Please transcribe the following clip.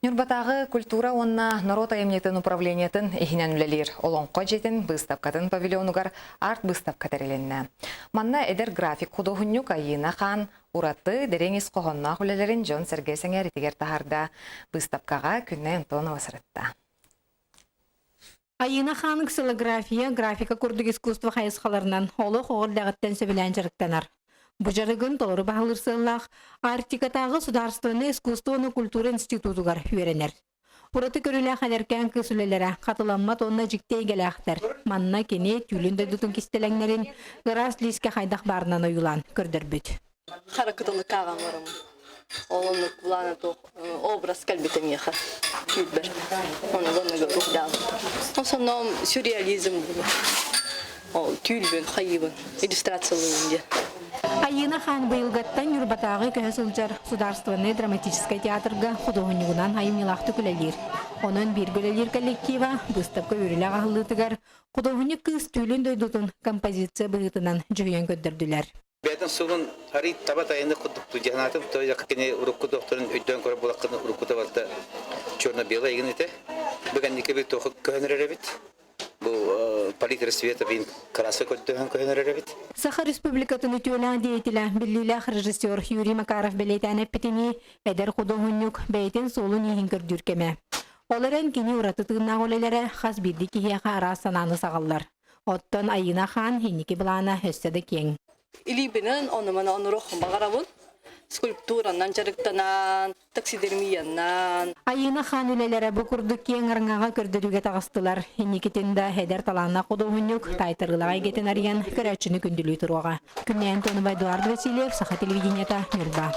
Нюрбатағы культура онна народ аемнетін управлениетін ихинен үлелер. Олонқо жетін выставкатын павильонугар арт выставка тәреленні. Манна эдер график худохуннюк айына хан ураты дереңіз қоғынна хүлелерін Жон Сергей Сәңер етігер тахарда выставкаға күнне Антонова сырытта. Айына хан ксилография, графика курдук искусство хайысқаларынан олы қоғырдағыттен сөбілән жарықтанар. Бұжарығын толыры бағылырсылақ Артикатағы Сударственный искусствоны культура институтугар үйеренер. Ураты көрілі қадеркен кысулелері қатыламма тонна жіктей келіқтер. Манна кене тюлінді дүтін кестелеңнерін ғырас лиске қайдақ барынан ойылан көрдір бүт. Харакытылы каған барым. Олымны куланы образ кәлбетен еқі. Күлбір. Оны ғынығы ұқдағын. Осыном сюрреализм бұл. Ол тюлбін, қайыбын, иллюстрациялы Айына хан бұйылғаттан Нюрбатағы көз ұлжар Сударственный драматический театрға художнигунан айымнилақты күлелер. Onun bir gölelir коллектива выставка өрілі ағылытығар художник кыз түйлін дөйдутын композиция бұғытынан жүйен көддірділер. Бәдін сұғын ари табат айында құдықты жағынатым, той жаққене ұрыққы доқтырын өйден көріп болаққыны ұрыққыда барда черно-белый егін еті. Бүгіндекі бір тоқы көнірер бит. Бұл палитра света бейін қарасы көттіған көнірер бит. Саха Республикатын үтіолі дейтілі білілі режиссер Юрий Макаров білейтәні пітіні әдер художник бәйтін солын егін көрдүркеме. Оларын кені ұраты тұғына олелері қаз бірді кейеға арасананы сағалар. Оттан айына хан хенекі білана өсседі кен. Илибинен онымана онырохын бағарабын. Скульптуранан, жарықтанан, таксидермиянан. Айына хан үлелері бұл күрді кен арыңаға көрдіруге тағыстылар. Хенекетінде әдер талана қудығынық тайтырғылаға егетін ариян көрәтшіні күнділі тұруға. Күннен Тонова Эдуард Васильев, Саха телевидениета, Нюрба.